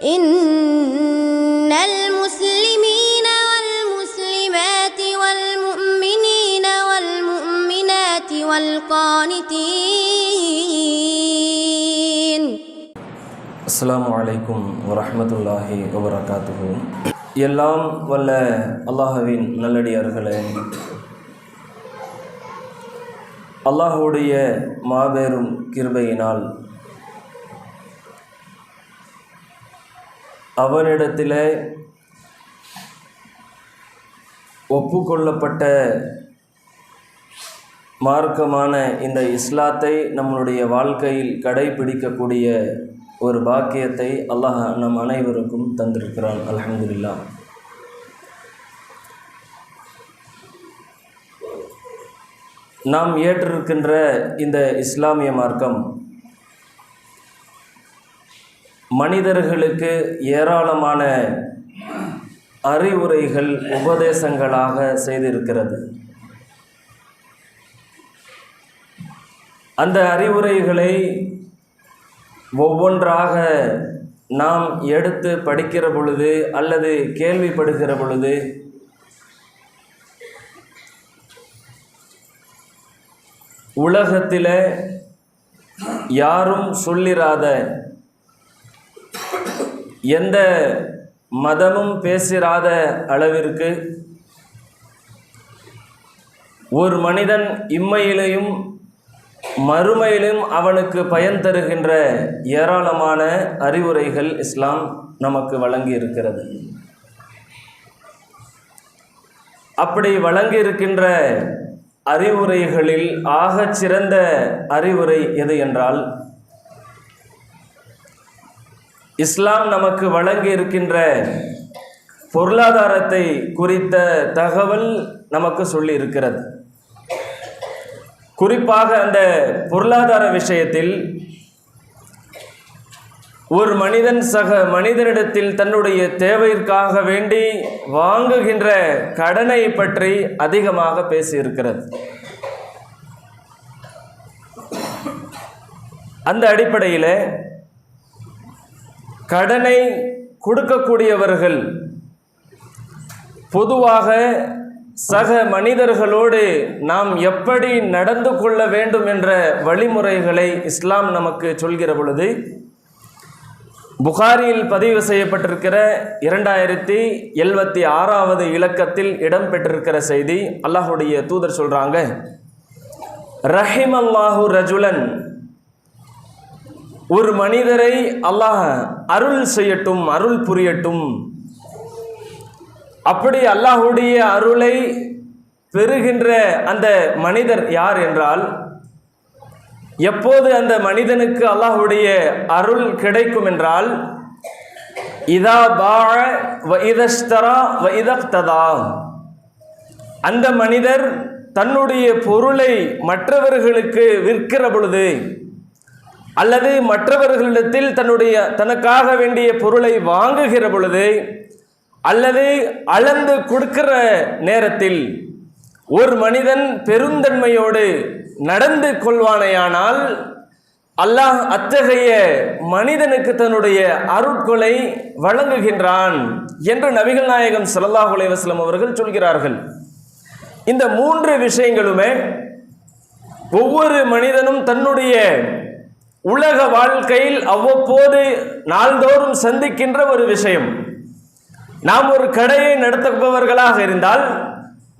إن المسلمين والمسلمات والمؤمنين والمؤمنات والقانتين. السلام عليكم ورحمة الله وبركاته. எல்லாம் வல்ல அல்லாஹ்வின் நல்லடியார்களே, அல்லாஹ்வுடைய மாபெரும் கிருபையினால் அவனிடத்திலே ஒப்புக்கொள்ளப்பட்ட மார்க்கமான இந்த இஸ்லாத்தை நம்மளுடைய வாழ்க்கையில் கடைபிடிக்கக்கூடிய ஒரு பாக்கியத்தை அல்லாஹ் நம் அனைவருக்கும் தந்திருக்கிறான். அல்ஹம்துலில்லாஹ். நாம் ஏற்றிருக்கின்ற இந்த இஸ்லாமிய மார்க்கம் மனிதர்களுக்கு ஏராளமான அறிவுரைகள் உபதேசங்களாக செய்திருக்கிறது. அந்த அறிவுரைகளை ஒவ்வொன்றாக நாம் எடுத்து படிக்கிற பொழுது அல்லது கேள்விப்படுகிற பொழுது உலகத்தில் யாரும் சொல்லிராத, எந்த மதமும் பேசிராத அளவிற்கு ஒரு மனிதன் இம்மையிலையும் மறுமையிலும் அவனுக்கு பயன் தருகின்ற ஏராளமான அறிவுரைகள் இஸ்லாம் நமக்கு வழங்கி இருக்கிறது. அப்படி வழங்கி இருக்கின்ற அறிவுரைகளில் ஆகச் சிறந்த அறிவுரை எது என்றால், இஸ்லாம் நமக்கு வழங்கி இருக்கின்ற பொருளாதாரத்தை குறித்த தகவல் நமக்கு சொல்லி இருக்கிறது. குறிப்பாக அந்த பொருளாதார விஷயத்தில் ஒரு மனிதன் சக மனிதனிடத்தில் தன்னுடைய தேவைக்காக வேண்டி வாங்குகின்ற கடனை பற்றி அதிகமாக பேசியிருக்கிறது. அந்த அடிப்படையில் கடனை கொடுக்கக்கூடியவர்கள் பொதுவாக சக மனிதர்களோடு நாம் எப்படி நடந்து கொள்ள வேண்டும் என்ற வழிமுறைகளை இஸ்லாம் நமக்கு சொல்கிற பொழுது, புகாரியில் பதிவு செய்யப்பட்டிருக்கிற 2076வது இலக்கத்தில் இடம்பெற்றிருக்கிற செய்தி, அல்லாஹுடைய தூதர் சொல்றாங்க, ரஹிமல்லாஹு ரஜுலன், ஒரு மனிதரை அல்லாஹ் அருள் செய்யட்டும், அருள் புரியட்டும். அப்படி அல்லாஹுடைய அருளை பெறுகின்ற அந்த மனிதர் யார் என்றால், எப்போது அந்த மனிதனுக்கு அல்லாஹுடைய அருள் கிடைக்கும் என்றால், இதா பாஅ வ இதஷ்தரா வ இதக்ததா, அந்த மனிதர் தன்னுடைய பொருளை மற்றவர்களுக்கு விற்கிற பொழுது அல்லது மற்றவர்களிடத்தில் தனக்காக வேண்டிய பொருளை வாங்குகிற பொழுது அல்லது அளந்து கொடுக்கிற நேரத்தில் ஒரு மனிதன் பெருந்தன்மையோடு நடந்து கொள்வானேயானால் அல்லாஹ் அத்தகைய மனிதனுக்கு தன்னுடைய அருட்கொலை வழங்குகின்றான் என்று நபிகள் நாயகம் ஸல்லல்லாஹு அலைஹி வஸல்லம் அவர்கள் சொல்கிறார்கள். இந்த மூன்று விஷயங்களுமே ஒவ்வொரு மனிதனும் தன்னுடைய உலக வாழ்க்கையில் அவ்வப்போது நாள்தோறும் சந்திக்கின்ற ஒரு விஷயம். நாம் ஒரு கடையை நடத்துபவர்களாக இருந்தால்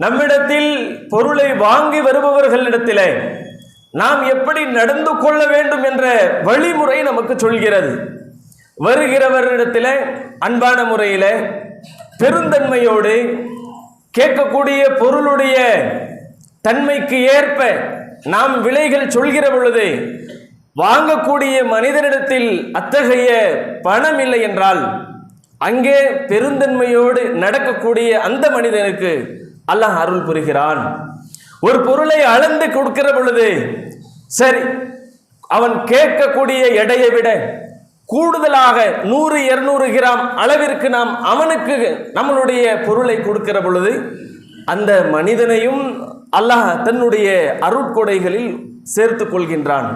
நம்மிடத்தில் பொருளை வாங்கி வருபவர்களிடத்திலே நாம் எப்படி நடந்து கொள்ள வேண்டும் என்ற வழிமுறை நமக்கு சொல்கிறது. வருகிறவரிடத்திலே அன்பான முறையில் பெருந்தன்மையோடு கேட்கக்கூடிய பொருளுடைய தன்மைக்கு ஏற்ப நாம் விலைகள் சொல்கிற பொழுது வாங்கக்கூடிய மனிதனிடத்தில் அத்தகைய பணம் இல்லை என்றால் அங்கே பெருந்தன்மையோடு நடக்கக்கூடிய அந்த மனிதனுக்கு அல்லாஹ் அருள் புரிகிறான். ஒரு பொருளை அளந்து கொடுக்கிற பொழுது சரி, அவன் கேட்கக்கூடிய எடையை விட கூடுதலாக 100-200 கிராம் அளவிற்கு நாம் அவனுக்கு நம்மளுடைய பொருளை கொடுக்கிற பொழுது அந்த மனிதனையும் அல்லாஹ் தன்னுடைய அருட்கொடைகளில் சேர்த்து கொள்கின்றான்.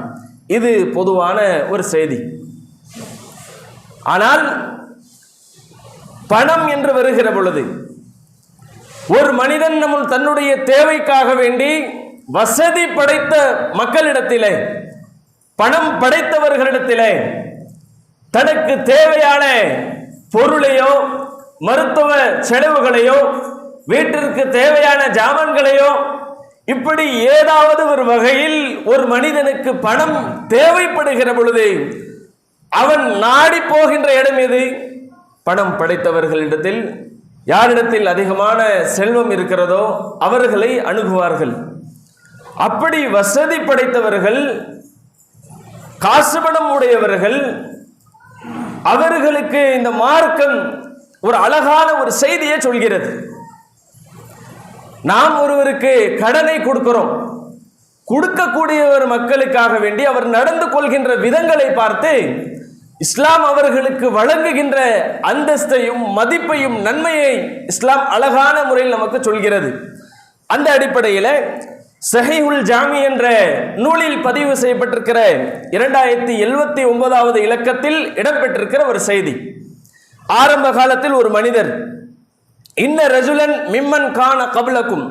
இது பொதுவான ஒரு செய்தி. ஆனால் பணம் என்று வருகிற பொழுது ஒரு மனிதன் தன்னுடைய தேவைக்காக வேண்டி வசதி படைத்த மக்களிடத்திலே, பணம் படைத்தவர்களிடத்திலே தனக்கு தேவையான பொருளையோ மருத்துவ செலவுகளையோ வீட்டிற்கு தேவையான ஜாமான்களையோ இப்படி ஏதாவது ஒரு வகையில் ஒரு மனிதனுக்கு பணம் தேவைப்படுகிற பொழுது அவன் நாடி போகின்ற இடம் எது? பணம் படைத்தவர்களிடத்தில். யாரிடத்தில் அதிகமான செல்வம் இருக்கிறதோ அவர்களை அணுகுவார்கள். அப்படி வசதி படைத்தவர்கள், காசு பணம் உடையவர்கள், அவர்களுக்கு இந்த மார்க்கம் ஒரு அழகான ஒரு செய்தியை சொல்கிறது. நாம் ஒருவருக்கு கடனை கொடுக்கிறோம், கொடுக்கக்கூடிய ஒரு மக்களுக்காக வேண்டி அவர் நடந்து கொள்கின்ற விதங்களை பார்த்து இஸ்லாம் அவர்களுக்கு வழங்குகின்ற அந்தஸ்தையும் மதிப்பையும் நன்மையை இஸ்லாம் அழகான முறையில் நமக்கு சொல்கிறது. அந்த அடிப்படையில் சஹீஹுல் ஜாமி என்ற நூலில் பதிவு செய்யப்பட்டிருக்கிற 2079வது இலக்கத்தில் இடம்பெற்றிருக்கிற ஒரு செய்தி. ஆரம்ப காலத்தில் ஒரு மனிதர், இன்ன ரஜுலன் மிம்மன் கான கபலக்கும்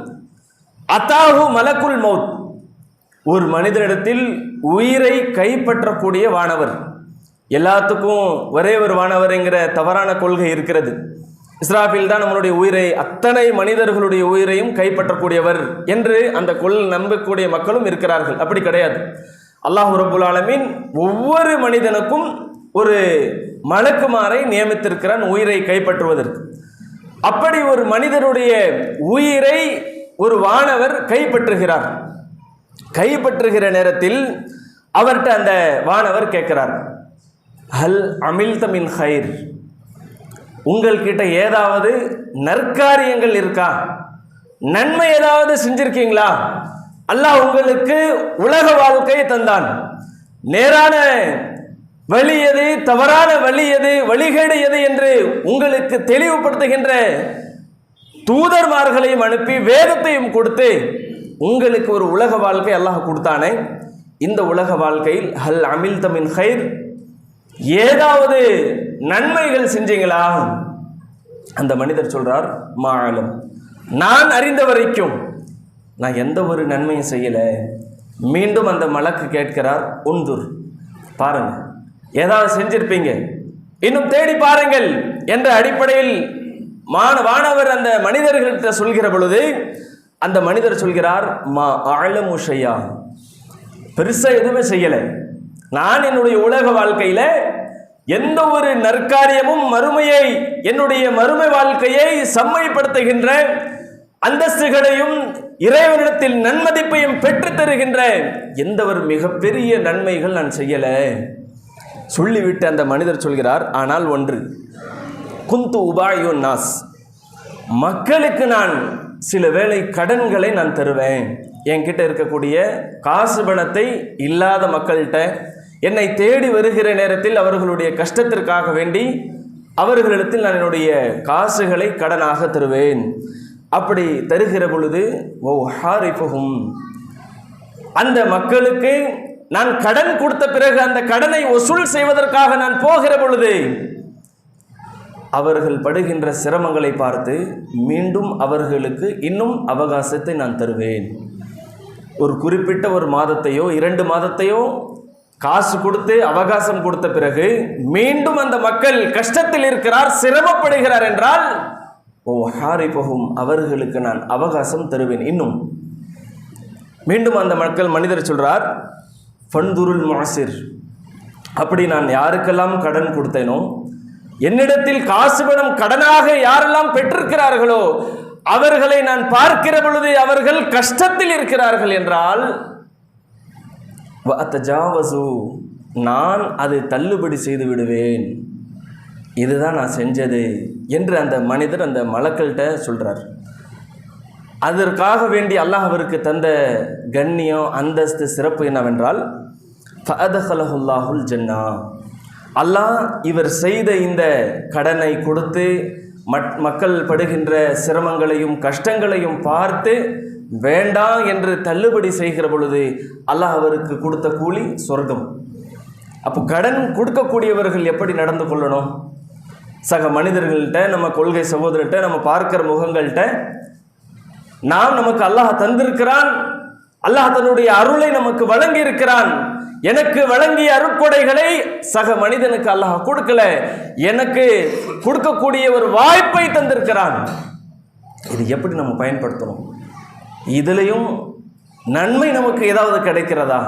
அத்தாஹு மலக்குல் மௌத், ஒரு மனிதரிடத்தில் உயிரை கைப்பற்றக்கூடிய வானவர். எல்லாத்துக்கும் ஒரே ஒரு வானவர் என்கிற தவறான கொள்கை இருக்கிறது. இஸ்ராஃபில் தான் நம்மளுடைய உயிரை, அத்தனை மனிதர்களுடைய உயிரையும் கைப்பற்றக்கூடியவர் என்று அந்த நம்பக்கூடிய மக்களும் இருக்கிறார்கள். அப்படி கிடையாது. அல்லாஹ் ரப்புல் ஆலமீன் ஒவ்வொரு மனிதனுக்கும் ஒரு மலக்குமாரை நியமித்திருக்கிறான் உயிரை கைப்பற்றுவதற்கு. அப்படி ஒரு மனிதனுடைய உயிரை ஒரு வானவர் கைப்பற்றுகிறார். கைப்பற்றுகிற நேரத்தில் அவர்கிட்ட அந்த வானவர் கேட்கிறார், ஹல் அமில்த மின் ஹைர், உங்கள்கிட்ட ஏதாவது நற்காரியங்கள் இருக்கா? நன்மை ஏதாவது செஞ்சிருக்கீங்களா? அல்லாஹ் உங்களுக்கு உலக வாழ்க்கையை தந்தான், நேரான வழி எது, தவறான வழி எது, வழிகேடு எது என்று உங்களுக்கு தெளிவுபடுத்துகின்ற தூதர்மார்களையும் அனுப்பி வேதத்தையும் கொடுத்து உங்களுக்கு ஒரு உலக வாழ்க்கை அல்லாஹ் கொடுத்தானே, இந்த உலக வாழ்க்கையில் ஹல் அமில்த மின் ஹைர், ஏதாவது நன்மைகள் செஞ்சீங்களா? அந்த மனிதர் சொல்றார், மாலம், நான் அறிந்த வரைக்கும் நான் எந்த ஒரு நன்மையும் செய்யல. மீண்டும் அந்த மலக்கு கேட்கிறார், உன்துர், பாருங்க, ஏதாவது செஞ்சிருப்பீங்க, இன்னும் தேடி பாருங்கள் என்ற அடிப்படையில் வானவர் அந்த மனிதர்கள்ட்ட சொல்கிற பொழுது அந்த மனிதர் சொல்கிறார், மா ஆழமுஷையா, பெருசா எதுவுமே செய்யலை. நான் என்னுடைய உலக வாழ்க்கையில எந்த ஒரு நற்காரியமும் மறுமையை, என்னுடைய மறுமை வாழ்க்கையை செம்மைப்படுத்துகின்ற அந்தஸ்துகளையும் இறைவனிடத்தில் நன்மதிப்பையும் பெற்று தருகின்ற எந்த ஒரு மிகப்பெரிய நன்மைகள் நான் செய்யல சொல்லிவிட்டு அந்த மனிதர் சொல்கிறார், ஆனால் ஒன்று, குந்து உபாயு நாஸ், மக்களுக்கு நான் சில வேளை கடன்களை நான் தருவேன். என்கிட்ட இருக்கக்கூடிய காசு பணத்தை இல்லாத மக்கள்கிட்ட என்னை தேடி வருகிற நேரத்தில் அவர்களுடைய கஷ்டத்திற்காக வேண்டி அவர்களிடத்தில் நான் என்னுடைய காசுகளை கடனாக தருவேன். அப்படி தருகிற பொழுது ஓ ஹாரிஃபுஹும், அந்த மக்களுக்கு நான் கடன் கொடுத்த பிறகு அந்த கடனை வசூல் செய்வதற்காக நான் போகிற பொழுது அவர்கள் படுகின்ற சிரமங்களை பார்த்து மீண்டும் அவர்களுக்கு இன்னும் அவகாசத்தை நான் தருவேன். ஒரு குறிப்பிட்ட ஒரு மாதத்தையோ 2 மாதத்தையோ காசு கொடுத்து அவகாசம் கொடுத்த பிறகு மீண்டும் அந்த மக்கள் கஷ்டத்தில் இருக்கிறார், சிரமப்படுகிறார் என்றால் ஓ ஹாரிஃபுஹும், அவர்களுக்கு நான் அவகாசம் தருவேன். இன்னும் மீண்டும் அந்த மனிதர் சொல்றார், ஃபன்துருல் முஅசிர், அப்படி நான் யாருக்கெல்லாம் கடன் கொடுத்தேனோ, என்னிடத்தில் காசு பணம் கடனாக யாரெல்லாம் பெற்றிருக்கிறார்களோ அவர்களை நான் பார்க்கிற பொழுது அவர்கள் கஷ்டத்தில் இருக்கிறார்கள் என்றால் வஅத்தஜாவசு, நான் அதை தள்ளுபடி செய்து விடுவேன். இதுதான் நான் செஞ்சது என்று அந்த மனிதர் அந்த மலக்கள்கிட்ட சொல்றார். அதற்காக வேண்டி அல்லாஹ் அவருக்கு தந்த கண்ணியம், அந்தஸ்து, சிறப்பு என்னவென்றால் ஃபஅதஹலஹுல்லாஹுல் ஜன்னா, அல்லாஹ் இவர் செய்த இந்த கடனை கொடுத்து மக்கள் படுகின்ற சிரமங்களையும் கஷ்டங்களையும் பார்த்து வேண்டாம் என்று தள்ளுபடி செய்கிற பொழுது அல்லாஹ் அவருக்கு கொடுத்த கூலி சொர்க்கம். அப்போ கடன் கொடுக்கக்கூடியவர்கள் எப்படி நடந்து கொள்ளணும்? சக மனிதர்கள்ட்ட, நம்ம கொள்கை சகோதரர்கிட்ட, நம்ம பார்க்கிற முகங்கள்கிட்ட நமக்கு அல்லாஹ் தந்திருக்கிறான். அல்லாஹ் தன்னுடைய அருளை நமக்கு வழங்கி இருக்கிறான். எனக்கு வழங்கிய அருட்கொடைகளை சக மனிதனுக்கு அல்லாஹ் கொடுக்கல, எனக்கு கொடுக்கக்கூடிய ஒரு வாய்ப்பை தந்திருக்கிறான். இது எப்படி நம்ம பயன்படுத்தணும்? இதுலயும் நன்மை நமக்கு ஏதாவது கிடைக்கிறதா?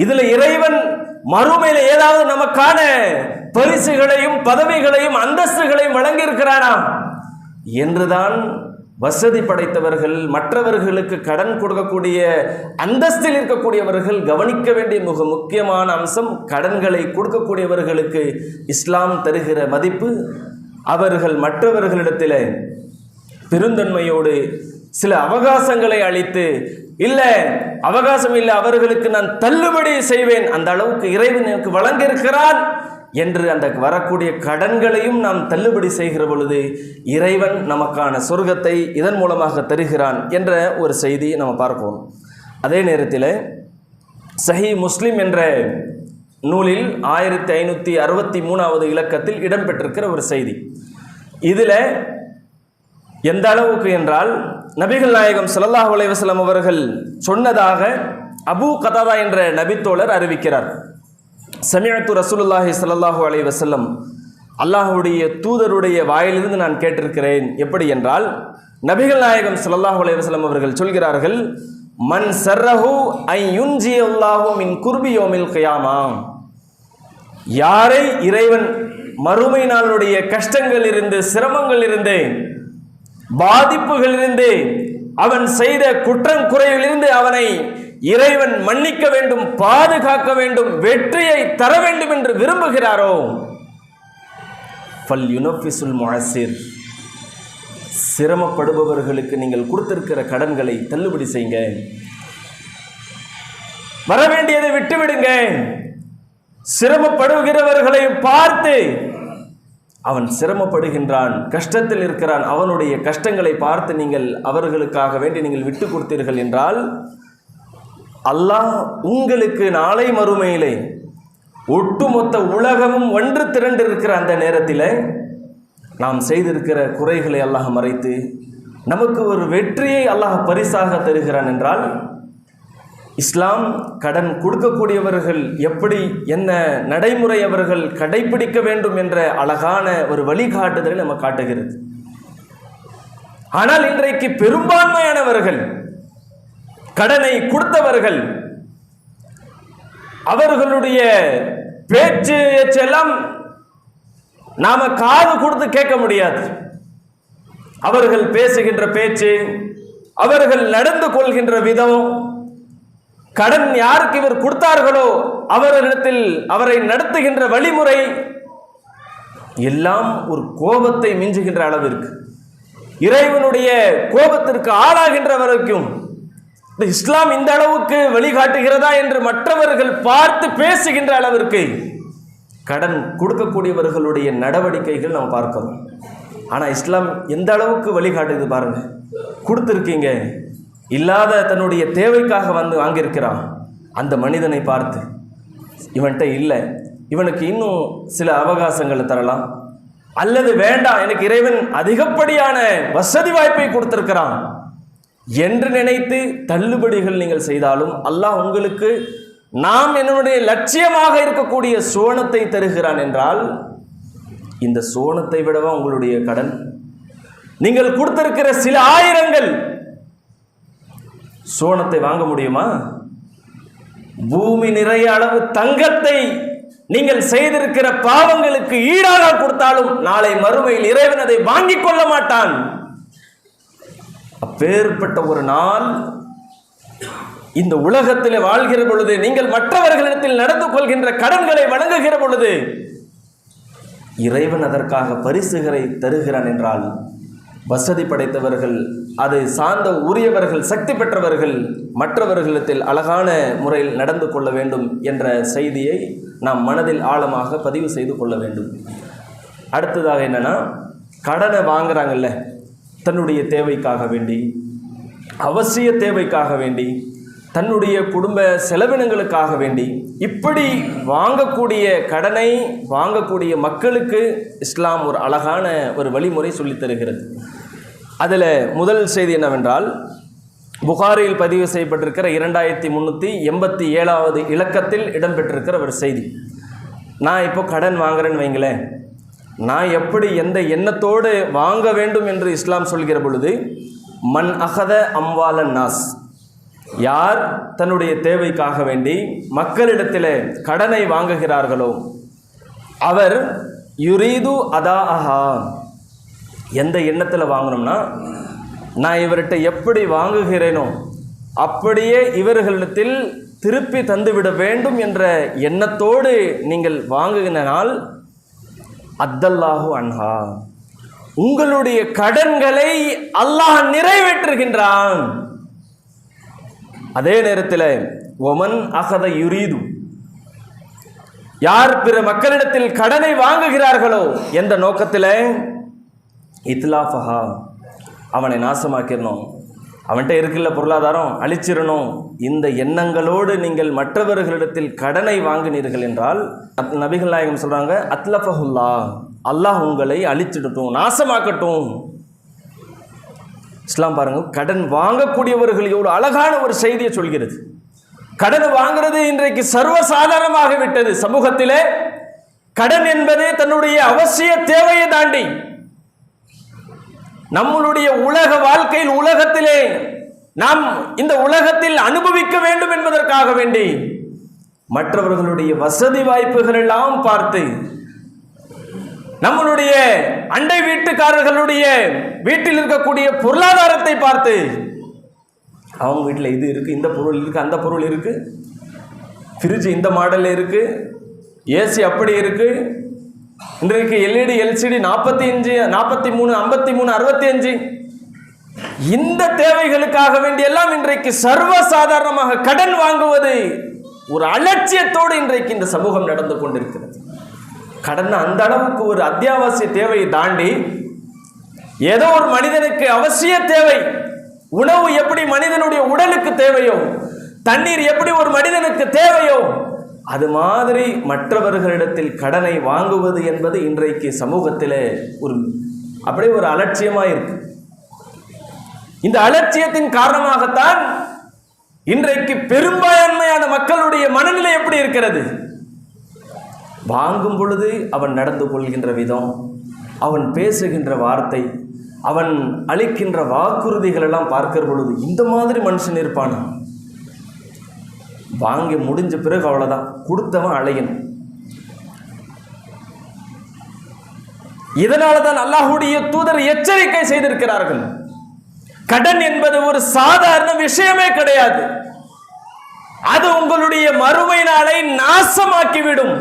இதுல இறைவன் மறுமையில ஏதாவது நமக்கான பரிசுகளையும் பதவிகளையும் அந்தஸ்துகளையும் வழங்கி இருக்கிறானா என்றுதான் வசதி படைத்தவர்கள், மற்றவர்களுக்கு கடன் கொடுக்கக்கூடிய அந்தஸ்தில் இருக்கக்கூடியவர்கள் கவனிக்க வேண்டிய மிக முக்கியமான அம்சம். கடன்களை கொடுக்கக்கூடியவர்களுக்கு இஸ்லாம் தருகிற மதிப்பு, அவர்கள் மற்றவர்களிடத்தில் பெருந்தன்மையோடு சில அவகாசங்களை அளித்து, இல்லை அவகாசம் இல்லை, அவர்களுக்கு நான் தள்ளுபடி செய்வேன், அந்த அளவுக்கு இறைவன் எனக்கு வழங்கியிருக்கிறான் என்று அந்த வரக்கூடிய கடன்களையும் நாம் தள்ளுபடி செய்கிற பொழுது இறைவன் நமக்கான சொர்க்கத்தை இதன் மூலமாக தருகிறான் என்ற ஒரு செய்தியை நம்ம பார்ப்போம். அதே நேரத்தில் சஹி முஸ்லிம் என்ற நூலில் 1563வது இலக்கத்தில் இடம்பெற்றிருக்கிற ஒரு செய்தி. இதில் எந்த அளவுக்கு என்றால், நபிகள் நாயகம் ஸல்லல்லாஹு அலைஹி வஸல்லம் அவர்கள் சொன்னதாக அபூ கதாதா என்ற நபித்தோழர் அறிவிக்கிறார். சமிஅத்து ரசூலுல்லாஹி ஸல்லல்லாஹு அலைஹி வஸல்லம், அல்லாஹ்வுடைய தூதருடைய வாயிலிருந்து நான் கேட்டிருக்கிறேன். எப்படி என்றால், நபிகள் நாயகம் ஸல்லல்லாஹு அலைஹி வஸல்லம் அவர்கள் சொல்கிறார்கள், மன் சர்ரஹு ஐ யுன்ஜியல்லாஹு மின் குர்பி யௌமில் கியாமா, யாரை இறைவன் மறுமை நாளுடைய கஷ்டங்களிலிருந்து, சிரமங்களிலிருந்து, பாதிப்புகளிலிருந்து, அவன் செய்த குற்றம் குறைவிலிருந்து அவனை இறைவன் மன்னிக்க வேண்டும், பாதுகாக்க வேண்டும், வெற்றியை தர வேண்டும் என்று விரும்புகிறாரோ, ஃபல் யுனஃபிசுல் முஅஸ்ஸிர், சிரமப்படுபவர்களுக்கு நீங்கள் கொடுத்திருக்கிற கடன்களை தள்ளுபடி செய்யுங்க, வரவேண்டியதை விட்டுவிடுங்க. சிரமப்படுகிறவர்களை பார்த்து, அவன் சிரமப்படுகின்றான், கஷ்டத்தில் இருக்கிறான், அவனுடைய கஷ்டங்களை பார்த்து நீங்கள் அவர்களுக்காக வேண்டி நீங்கள் விட்டு கொடுத்தீர்கள் என்றால், அல்லாஹ் உங்களுக்கு நாளை மறுமையிலே ஒட்டுமொத்த உலகமும் ஒன்று திரண்டு இருக்கிற அந்த நேரத்தில் நாம் செய்திருக்கிற குறைகளை அல்லாஹ் மறைத்து நமக்கு ஒரு வெற்றியை அல்லாஹ் பரிசாக தருகிறான் என்றால், இஸ்லாம் கடன் கொடுக்கக்கூடியவர்கள் எப்படி என்ன நடைமுறை அவர்கள் கடைபிடிக்க வேண்டும் என்ற அழகான ஒரு வழிகாட்டுதலை நம்ம காட்டுகிறது. ஆனால் இன்றைக்கு பெரும்பான்மையானவர்கள், கடனை கொடுத்தவர்கள், அவர்களுடைய பேச்சு எல்லாம் நாம காது கொடுத்து கேட்க முடியாது. அவர்கள் பேசுகின்ற பேச்சு, அவர்கள் நடந்து கொள்கின்ற விதம், கடன் யாருக்கு இவர் கொடுத்தார்களோ அவர்களிடத்தில் அவரை நடத்துகின்ற வழிமுறை எல்லாம் ஒரு கோபத்தை மிஞ்சுகின்ற அளவிற்கு, இறைவனுடைய கோபத்திற்கு ஆளாகின்ற வரைக்கும் இஸ்லாம் இந்த அளவுக்கு வழிகாட்டுகிறதா என்று மற்றவர்கள் பார்த்து பேசுகின்ற அளவிற்கு கடன் கொடுக்கக்கூடியவர்களுடைய நடவடிக்கைகள் நாம் பார்க்கிறோம். ஆனால் இஸ்லாம் எந்த அளவுக்கு வழிகாட்டுது பாருங்க. கொடுத்துருக்கீங்க, இல்லாத தன்னுடைய தேவைக்காக வந்து வாங்கியிருக்கிறான், அந்த மனிதனை பார்த்து இவன்கிட்ட இல்லை, இவனுக்கு இன்னும் சில அவகாசங்களை தரலாம், அல்லது வேண்டாம், எனக்கு இறைவன் அதிகப்படியான வசதி வாய்ப்பை கொடுத்திருக்கிறான் என்று நினைத்து தள்ளுபடிகள் நீங்கள் செய்தாலும் அல்லாஹ் உங்களுக்கு நாம் என்னுடைய லட்சியமாக இருக்கக்கூடிய சோனத்தை தருகிறான் என்றால், இந்த சோனத்தை விடவா உங்களுடைய கடன்? நீங்கள் கொடுத்திருக்கிற சில ஆயிரங்கள் சோனத்தை வாங்க முடியுமா? பூமி நிறைய அளவு தங்கத்தை நீங்கள் செய்திருக்கிற பாவங்களுக்கு ஈடாக கொடுத்தாலும் நாளை மறுமையில் இறைவன் அதை வாங்கிக் கொள்ள மாட்டான். அப்பேற்பட்ட ஒரு நாள் இந்த உலகத்தில் வாழ்கிற பொழுது, நீங்கள் மற்றவர்களிடத்தில் நடந்து கொள்கின்ற கடன்களை வழங்குகிற பொழுது இறைவன் அதற்காக பரிசுகளை தருகிறான் என்றால், வசதி படைத்தவர்கள், அதை சார்ந்த உரியவர்கள், சக்தி பெற்றவர்கள் மற்றவர்களிடத்தில் அழகான முறையில் நடந்து கொள்ள வேண்டும் என்ற செய்தியை நாம் மனதில் ஆழமாக பதிவு செய்து கொள்ள வேண்டும். அடுத்ததாக என்னன்னா, கடனை வாங்குறாங்கல்ல, தன்னுடைய தேவைக்காக வேண்டி, அவசிய தேவைக்காக வேண்டி, தன்னுடைய குடும்ப செலவினங்களுக்காக வேண்டி இப்படி வாங்கக்கூடிய கடனை வாங்கக்கூடிய மக்களுக்கு இஸ்லாம் ஒரு அழகான ஒரு வழிமுறை சொல்லித் தருகிறது. அதில் முதல் செய்தி என்னவென்றால், புகாரியில் பதிவு செய்யப்பட்டிருக்கிற 2387வது இலக்கத்தில் இடம்பெற்றிருக்கிற ஒரு செய்தி. நான் இப்போ கடன் வாங்குறேன்னு வைங்களேன், நான் எப்படி எந்த எண்ணத்தோடு வாங்க வேண்டும் என்று இஸ்லாம் சொல்கிற பொழுது, மன் அகத அம்வாலன் நாஸ், யார் தன்னுடைய தேவைக்காக வேண்டி மக்களிடத்தில் கடனை வாங்குகிறார்களோ அவர் யுரீது அதா அஹா, எந்த எண்ணத்தில் வாங்கணும்னா, நான் இவர்கிட்ட எப்படி வாங்குகிறேனோ அப்படியே இவர்களிடத்தில் திருப்பி தந்துவிட வேண்டும் என்ற எண்ணத்தோடு நீங்கள் வாங்குகினால் அத்தல்லாஹு அன்ஹா, உங்களுடைய கடன்களை அல்லாஹ் நிறைவேற்றுகின்றான். அதே நேரத்தில் ஒமன் அகத யுரீது, யார் பிற மக்களிடத்தில் கடனை வாங்குகிறார்களோ எந்த நோக்கத்தில், இத்லாஃபஹா, அவனை நாசமாக்கிடணும், அவன்கிட்ட இருக்குல்ல பொருளாதாரம் அழிச்சிடணும், இந்த எண்ணங்களோடு நீங்கள் மற்றவர்களிடத்தில் கடனை வாங்கினீர்கள் என்றால் நபிகள் நாயகம் சொல்கிறாங்க, அத்லஃபஹுல்லா, அல்லாஹ் உங்களை அழிச்சிடட்டும், நாசமாக்கட்டும். இஸ்லாம் பாருங்கள், கடன் வாங்கக்கூடியவர்கள் எவ்வளோ அழகான ஒரு செய்தியை சொல்கிறது. கடன் வாங்கிறது இன்றைக்கு சர்வசாதாரணமாக விட்டது. சமூகத்திலே கடன் என்பது தன்னுடைய அவசிய தேவையை தாண்டி நம்மளுடைய உலக வாழ்க்கையில், உலகத்திலே நாம் இந்த உலகத்தில் அனுபவிக்க வேண்டும் என்பதற்காக வேண்டி மற்றவர்களுடைய வசதி வாய்ப்புகள் எல்லாம் பார்த்து, நம்மளுடைய அண்டை வீட்டுக்காரர்களுடைய வீட்டில் இருக்கக்கூடிய பொருளாதாரத்தை பார்த்து, அவங்க வீட்டில் இது இருக்குது, இந்த பொருள் இருக்குது, அந்த பொருள் இருக்குது, ஃப்ரிட்ஜ் இந்த மாடலில் இருக்குது, ஏசி அப்படி இருக்குது, இன்றைக்கு எல்இடி எல்சிடி 45, 43, 53, 65, இந்த தேவைகளுக்காக வேண்டி எல்லாம் இன்றைக்கு சர்வசாதாரணமாக கடன் வாங்குவது ஒரு அலட்சியத்தோடு இன்றைக்கு இந்த சமூகம் நடந்து கொண்டிருக்கிறது. கடன் அந்த அளவுக்கு ஒரு அத்தியாவசிய தேவையை தாண்டி, ஏதோ ஒரு மனிதனுக்கு அவசிய தேவை, உணவு எப்படி மனிதனுடைய உடலுக்கு தேவையோ, தண்ணீர் எப்படி ஒரு மனிதனுக்கு தேவையோ, அது மாதிரி மற்றவர்களிடத்தில் கடனை வாங்குவது என்பது இன்றைக்கு சமூகத்தில் அப்படியே ஒரு அலட்சியமாக இருக்கு. இந்த அலட்சியத்தின் காரணமாகத்தான் இன்றைக்கு பெரும்பான்மையான மக்களுடைய மனநிலை எப்படி இருக்கிறது. வாங்கும் பொழுது அவன் நடந்து கொள்கின்ற விதம், அவன் பேசுகின்ற வார்த்தை, அவன் அளிக்கின்ற வாக்குறுதிகள் எல்லாம் பார்க்கிற பொழுது இந்த மாதிரி மனுஷன் இருப்பானா? வாங்கி முடிஞ்ச பிறகு அவ்வளோதான், கொடுத்தவன் அழையணும். இதனால தான் அல்லாஹ்வுடைய தூதர் எச்சரிக்கை செய்திருக்கிறார்கள். கடன் என்பது ஒரு சாதாரண விஷயமே கிடையாது. அது உங்களுடைய மறுமை நாளை நாசமாக்கிவிடும்.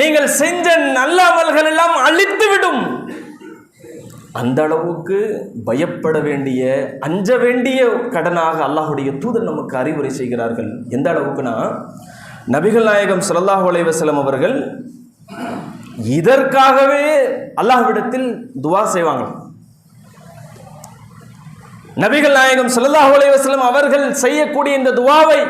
நீங்கள் செஞ்ச நல்ல அமல்கள் எல்லாம் அழித்துவிடும். அந்த அளவுக்கு பயப்பட வேண்டிய, அஞ்ச வேண்டிய கடனாக அல்லாஹ்வுடைய தூதர் நமக்கு அறிவுரை செய்கிறார்கள். எந்த அளவுக்குனா, நபிகள் நாயகம் ஸல்லல்லாஹு அலைஹி வஸல்லம் அவர்கள் இதற்காகவே அல்லாஹ்விடத்தில் துஆ செய்வாங்க. நபிகள் நாயகம் ஸல்லல்லாஹு அலைஹி வஸல்லம் அவர்கள் செய்யக்கூடிய இந்த துஆவை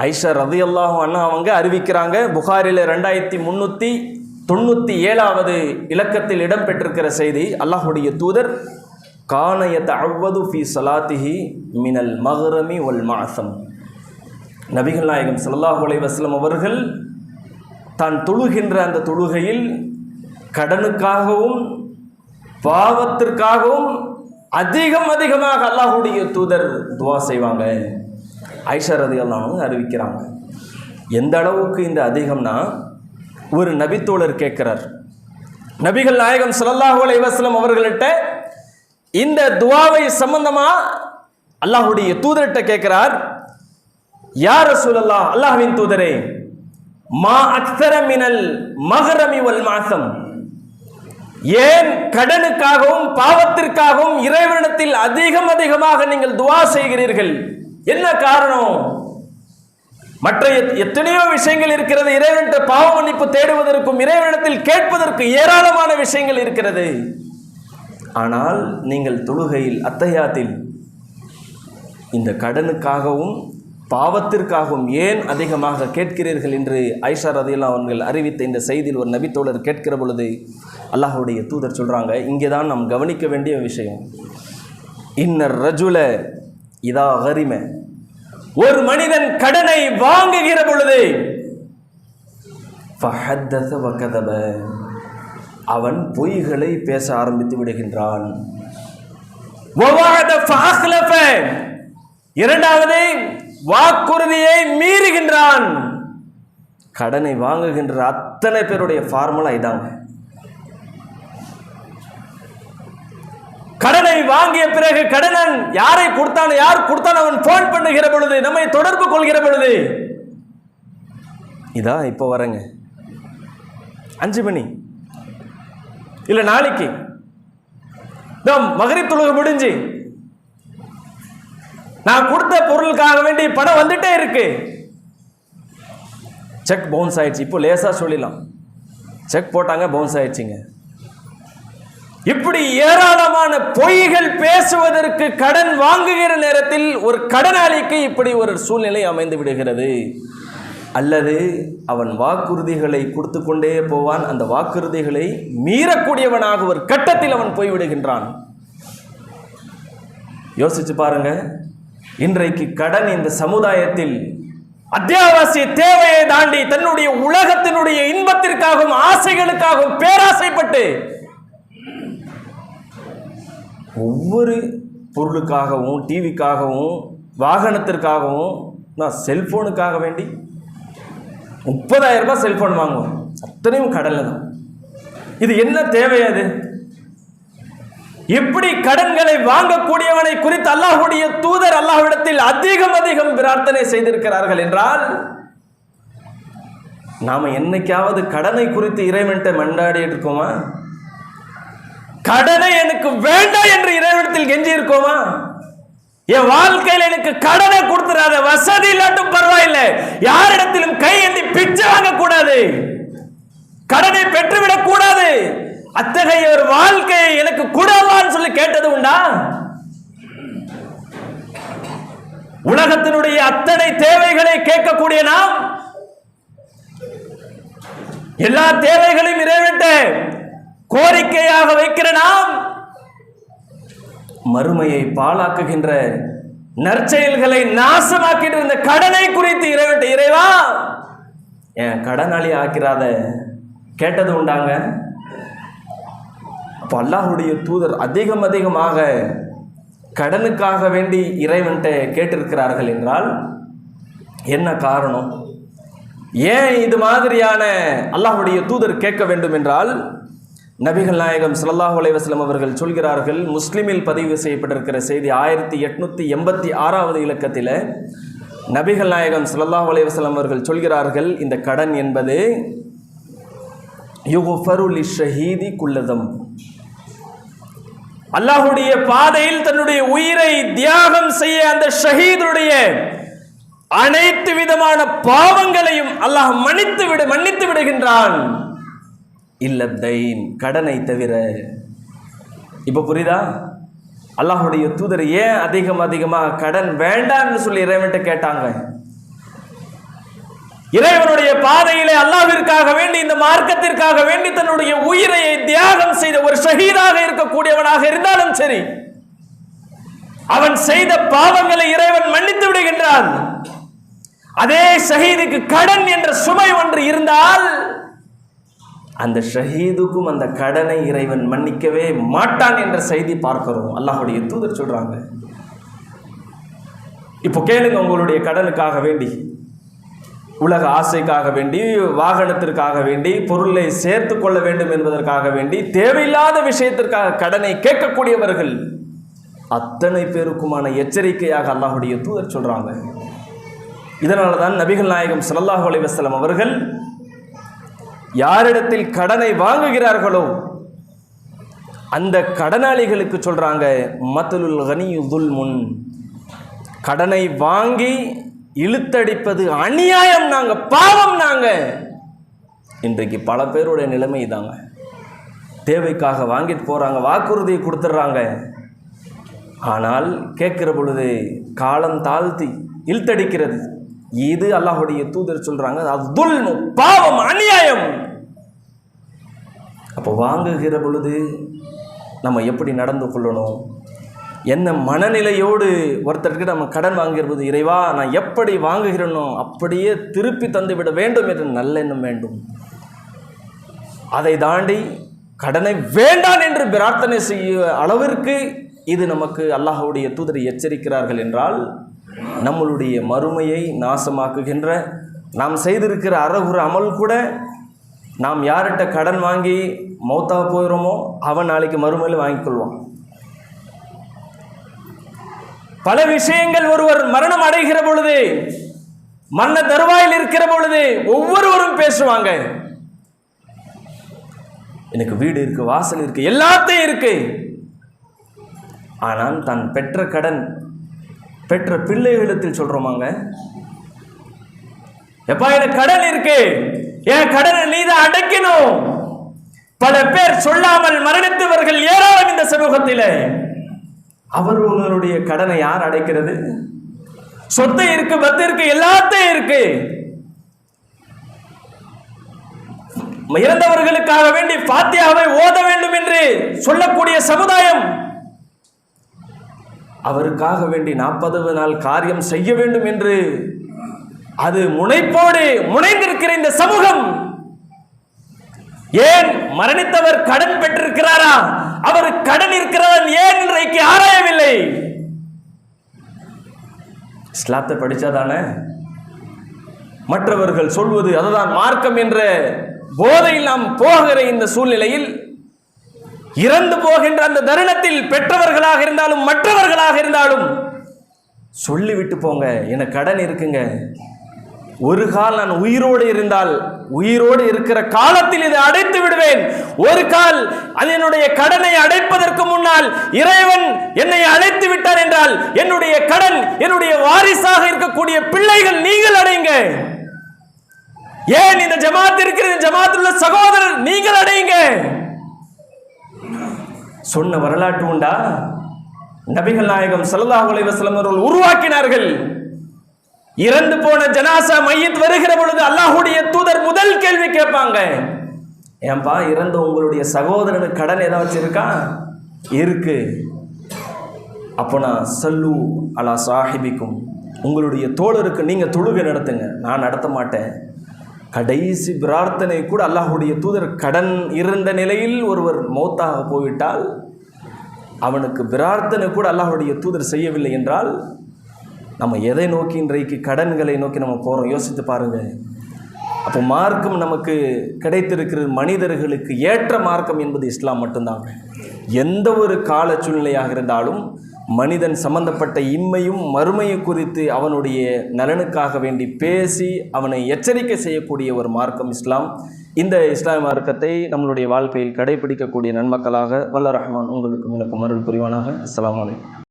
ஆயிஷா ரலியல்லாஹு அன்ஹா அவங்க அறிவிக்கிறாங்க. புகாரில 2397வது இலக்கத்தில் இடம்பெற்றிருக்கிற செய்தி. அல்லாஹ்வுடைய தூதர் கான யதஅவ்வது ஃபீ ஸலாத்திஹி மினல் மக்ரமி வல் மஅஸம், நபிகள் நாயகம் ஸல்லல்லாஹு அலைஹி வஸல்லம் அவர்கள் தான் தொழுகின்ற அந்த தொழுகையில் கடனுக்காகவும் பாவத்திற்காகவும் அதிகமாக அல்லாஹ்வுடைய தூதர் துஆ செய்வாங்க. ஆயிஷா ரலியல்லாஹு அன்ஹா அறிவிக்கிறாங்க. எந்த அளவுக்கு இந்த அதிகம்னா, ஒரு நபித்தோழர் கேட்கிறார், நபிகள் நாயகம் ஸல்லல்லாஹு அலைஹி வஸல்லம் அவர்கள்ட்ட இந்த துஆவை சம்பந்தமா அல்லாஹ்வுடைய தூதர்கிட்ட கேட்கிறார். யா ரசூலல்லாஹ், அல்லாஹ்வின் தூதரே, மா அக்ஸர மினல் மக்ரமி வல் மஅஸம், ஏன் கடனுக்காகவும் பாவத்திற்காகவும் இறைவனிடத்தில் அதிகமாக நீங்கள் துஆ செய்கிறீர்கள்? என்ன காரணம்? மற்ற எத்தனையோ விஷயங்கள் இருக்கிறது. இறைவனிட்ட பாவ மன்னிப்பு தேடுவதற்கும் இறைவனிடத்தில் கேட்பதற்கு ஏராளமான விஷயங்கள் இருக்கிறது. ஆனால் நீங்கள் தொழுகையில் அத்தஹியாத்தில் இந்த கடனுக்காகவும் பாவத்திற்காகவும் ஏன் அதிகமாக கேட்கிறீர்கள் என்று ஆயிஷா ரலியல்லாஹு அவர்கள் அறிவித்த இந்த செய்தியில் ஒரு நபித்தோழர் கேட்கிற பொழுது அல்லாஹ்வுடைய தூதர் சொல்கிறாங்க, இங்கே தான் நாம் கவனிக்க வேண்டிய விஷயம். இன்னர் ரஜுல இதா கரிம, ஒரு மனிதன் கடனை வாங்குகிற பொழுது ஃபஹத்தஸ வகதப, அவன் பொய்களை பேச ஆரம்பித்து விடுகின்றான். வவஅத ஃபஅக்லஃப, இரண்டாவது வாக்குறுதியை மீறுகின்றான். கடனை வாங்குகின்ற அத்தனை பேருடைய ஃபார்முலா இதாங்க. கடனை வாங்கிய பிறகு கடனன் யாரை கொடுத்தான், யார் கொடுத்தான், அவன் போன் பண்ணுகிற பொழுது, நம்மை தொடர்பு கொள்கிற பொழுது, இதா இப்போ வரங்க 5 மணி இல்ல நாளைக்கு மகரிப் தொழுகை முடிஞ்சு நான் கொடுத்த பொருளுக்காக வேண்டி பணம் வந்துட்டே இருக்கு, செக் பவுன்ஸ் ஆயிடுச்சு. இப்போ லேசா சொல்லிடலாம், செக் போட்டாங்க பவுன்ஸ் ஆயிடுச்சுங்க. இப்படி ஏராளமான பொய்கள் பேசுவதற்கு கடன் வாங்குகிற நேரத்தில் ஒரு கடனாளிக்கு இப்படி ஒரு சூழ்நிலை அமைந்து விடுகிறது. அல்லது அவன் வாக்குறுதிகளை கொடுத்து கொண்டே போவான், அந்த வாக்குறுதிகளை மீறக்கூடியவனாக ஒரு கட்டத்தில் அவன் போய்விடுகின்றான். யோசிச்சு பாருங்க, இன்றைக்கு கடன் இந்த சமுதாயத்தில் அத்தியாவசிய தேவையை தாண்டி தன்னுடைய உலகத்தினுடைய இன்பத்திற்காகவும் ஆசைகளுக்காகவும் பேராசைப்பட்டு ஒவ்வொரு பொருளுக்காகவும் டிவிக்காகவும் வாகனத்திற்காகவும் நான் செல்போனுக்காக வேண்டி 30,000 ரூபாய் செல்போன் வாங்குவோம், அத்தனையும் கடன்ல தான். இது என்ன தேவையாது? எப்படி கடன்களை வாங்கக்கூடியவனை குறித்து அல்லாஹ்வுடைய தூதர் அல்லாஹ்விடத்தில் அதிகம் பிரார்த்தனை செய்திருக்கிறார்கள் என்றால், நாம என்னைக்காவது கடனை குறித்து இறைவன்கிட்ட மண்டாடி இருக்கோமா? கடனை எனக்கு வேண்டாம் என்று இறைவனிடத்தில் கெஞ்சி இருக்கோமா? என் வாழ்க்கையில் எனக்கு கடனை கொடுத்துறாத, வசதி இல்லாட்டும் பரவாயில்லை, யாரிடத்திலும் கையேந்தி பிச்சை வாங்க கூடாது, கடனை பெற்றுவிடக் கூடாது, அத்தகைய ஒரு வாழ்க்கையை எனக்கு கூடவான்னு சொல்லி கேட்டது உண்டா? உலகத்தினுடைய அத்தனை தேவைகளை கேட்கக்கூடிய நாம் எல்லா தேவைகளையும் இறைவன்கிட்ட கோரிக்கையாக வைக்கிற நாம் மறுமையை பாழாக்குகின்ற நற்செயல்களை நாசமாக்கிட்டு இருந்த கடனை குறித்து இறைவன்கிட்ட, இறைவா என் கடனாளி ஆக்கிறாத கேட்டது உண்டாங்க? அப்போ அல்லாஹ்வுடைய தூதர் அதிகமாக கடனுக்காக வேண்டி இறைவன்கிட்ட கேட்டிருக்கிறார்கள் என்றால் என்ன காரணம்? ஏன் இது மாதிரியான அல்லாஹ்வுடைய தூதர் கேட்க வேண்டும் என்றால், நபிகள் நாயகம் ஸல்லல்லாஹு அலைஹி வஸல்லம் அவர்கள் சொல்கிறார்கள், முஸ்லிமில் பதிவு செய்யப்பட்டிருக்கிற செய்தி 1886வது இலக்கத்தில் நபிகள் நாயகம் ஸல்லல்லாஹு அலைஹி வஸல்லம் அவர்கள் சொல்கிறார்கள், இந்த கடன் என்பது யுக்ஃபரு லிஷ்ஷஹீதி குல்லதம், அல்லாஹ்வுடைய பாதையில் தன்னுடைய உயிரை தியாகம் செய்ய அந்த ஷஹீதுடைய அனைத்து விதமான பாவங்களையும் அல்லாஹ் மன்னித்து விடுகின்றான், இல்லத்தைன், கடனை தவிர. இப்ப புரியுதா? அல்லாஹ்வுடைய தூதர் ஏன் அதிகமாக கடன் வேண்டாம்னு சொல்லி இறைவன்கிட்ட கேட்டாங்க? இறைவனுடைய பாதையிலே அல்லாஹ்விற்காக வேண்டி, இந்த மார்க்கத்திற்காக வேண்டி தன்னுடைய உயிரை தியாகம் செய்த ஒரு ஷஹீதாக இருக்கக்கூடியவனாக இருந்தாலும் சரி, அவன் செய்த பாவங்களை இறைவன் மன்னித்து விடுகின்றான். அதே ஷஹீதுக்கு கடன் என்ற சுமை ஒன்று இருந்தால் அந்த ஷஹீதுக்கும் அந்த கடனை இறைவன் மன்னிக்கவே மாட்டான் என்ற செய்தி பார்க்கிறோம். அல்லாஹ்வுடைய தூதர் சொல்றாங்க. இப்போ கேளுங்க, உங்களுடைய கடனுக்காக வேண்டி, உலக ஆசைக்காக வேண்டி, வாகனத்திற்காக வேண்டி, பொருளை சேர்த்து கொள்ள வேண்டும் என்பதற்காக வேண்டி, தேவையில்லாத விஷயத்திற்காக கடனை கேட்கக்கூடியவர்கள் அத்தனை பேருக்குமான எச்சரிக்கையாக அல்லாஹ்வுடைய தூதர் சொல்றாங்க. இதனால தான் நபிகள் நாயகம் ஸல்லல்லாஹு அலைஹி வஸல்லம் அவர்கள் யாரிடத்தில் கடனை வாங்குகிறார்களோ அந்த கடனாளிகளுக்கு சொல்றாங்க, மத்லுல் கனியு துல்முன், கடனை வாங்கி இழுத்தடிப்பது அநியாயம், நாங்க பாவம். நாங்க இன்றைக்கு பல பேருடைய நிலைமை தாங்க. தேவைக்காக வாங்கிட்டு போறாங்க, வாக்குறுதியை கொடுத்துட்றாங்க, ஆனால் கேட்கிற பொழுது காலம் தாழ்த்தி இழுத்தடிக்கிறது. இது அல்லாஹ்வுடைய தூதர் சொல்றாங்க, அது துல்மு, பாவம், அநியாயம். அப்போ வாங்குகிற பொழுது நம்ம எப்படி நடந்து கொள்ளணும், என்ன மனநிலையோடு ஒருத்தருக்கு நம்ம கடன் வாங்குகிற போது, இறைவா நான் எப்படி வாங்குகிறேனோ அப்படியே திருப்பி தந்துவிட வேண்டும் என்று நல்லெண்ணம் வேண்டும். அதை தாண்டி கடனை வேண்டாம் என்று பிரார்த்தனை செய்ய அளவிற்கு இது நமக்கு அல்லாஹ்வுடைய தூதர் எச்சரிக்கிறார்கள் என்றால், நம்மளுடைய மறுமையை நாசமாக்குகின்ற நாம் செய்திருக்கிற அறகுற அமல் கூட, நாம் யார்கிட்ட கடன் வாங்கி மௌத்தாக போகிறோமோ அவன் நாளைக்கு மறுமையில் வாங்கிக் கொள்வான். பல விஷயங்கள் ஒருவர் மரணம் அடைகிற பொழுது, மரண தருவாயில் இருக்கிற பொழுது ஒவ்வொருவரும் பேசுவாங்க, எனக்கு வீடு இருக்கு, வாசல் இருக்கு, எல்லாத்தையும் இருக்கு. ஆனால் தான் பெற்ற கடன், பெற்ற பிள்ளைகளிடத்தில் சொல்றோமாங்க, எப்பா எனக்கு கடன் இருக்கு, என் கடனை நீதான் அடைக்கணும். பல பேர் சொல்லாமல் மரணித்தவர்கள் ஏராளம் இந்த சமூகத்தில். அவர்களுடைய கடனை யார் அடைக்கிறது? சொத்து இருக்கு, பத்து இருக்கு, எல்லாத்தையும் இருக்கு. இறந்தவர்களுக்காக வேண்டி ஃபாத்தியாவை ஓத வேண்டும் என்று சொல்லக்கூடிய சமுதாயம், அவருக்காக வேண்டி 40 நாள் காரியம் செய்ய வேண்டும் என்று அது முனைப்போடு முனைந்திருக்கிற இந்த சமூகம், ஏன் மரணித்தவர் கடன் பெற்றிருக்கிறாரா, அவர் கடன் இருக்கிறார் ஏன் இன்றைக்கு ஆராயவில்லை? இஸ்லாத்தை படிச்சாதானே மற்றவர்கள் சொல்வது அதுதான் மார்க்கம் என்ற போதையில் நாம் போகிற இந்த சூழ்நிலையில், இறந்து போகின்ற அந்த தருணத்தில் பெற்றவர்களாக இருந்தாலும் மற்றவர்களாக இருந்தாலும் சொல்லிவிட்டு போங்க, எனக்கு கடன் இருக்குங்க, ஒரு கால் நான் உயிரோடு இருந்தால், உயிரோடு இருக்கிற காலத்தில் இதை அடைத்து விடுவேன், ஒரு கால் அது என்னுடைய கடனை அடைப்பதற்கு முன்னால் இறைவன் என்னை அழைத்து விட்டார் என்றால் என்னுடைய கடன் என்னுடைய வாரிசாக இருக்கக்கூடிய பிள்ளைகள் நீங்கள் அடையுங்க. ஏன் இந்த ஜமாத் இருக்கிற ஜமாத்தில் உள்ள சகோதரர் நீங்கள் அடையுங்க. சொன்ன வரலாற்று உண்டா? நபிகள் நாயகம் ஸல்லல்லாஹு அலைஹி வஸல்லம் அவர்கள் உருவாக்கினார்கள். இறந்து போன ஜனாசா மையத் வருகிற பொழுது அல்லாஹ்வுடைய தூதர் முதல் கேள்வி கேட்பாங்க, ஏன்பா இறந்த உங்களுடைய சகோதரனுக்கு கடன் ஏதாச்சும் இருக்கா? இருக்கு. அப்போ நான் சல்லு அலா சாஹிபிக்கும், உங்களுடைய தோழருக்கு நீங்க தொழுகை நடத்துங்க, நான் நடத்த மாட்டேன். கடைசி பிரார்த்தனை கூட அல்லாஹ்வுடைய தூதர், கடன் இருந்த நிலையில் ஒருவர் மௌத்தாக போய்விட்டால் அவனுக்கு பிரார்த்தனை கூட அல்லாஹ்வுடைய தூதர் செய்யவில்லை என்றால், நம்ம எதை நோக்கி இன்றைக்கு கடன்களை நோக்கி நம்ம போகிறோம்? யோசித்து பாருங்க. அப்போ மார்க்கம் நமக்கு கிடைத்திருக்கிற மனிதர்களுக்கு ஏற்ற மார்க்கம் என்பது இஸ்லாம் மட்டும்தாங்க. எந்த ஒரு கால சூழ்நிலையாக இருந்தாலும் மனிதன் சம்பந்தப்பட்ட இம்மையும் மறுமையும் குறித்து அவனுடைய நலனுக்காக வேண்டி பேசி அவனை எச்சரிக்கை செய்யக்கூடிய ஒரு மார்க்கம் இஸ்லாம். இந்த இஸ்லாமிய மார்க்கத்தை நம்மளுடைய வாழ்க்கையில் கடைபிடிக்கக்கூடிய நன்மக்களாக வல்ல ரஹ்மான் உங்களுக்கு அருள் புரிவானாக. அஸ்ஸலாமு அலைக்கும்.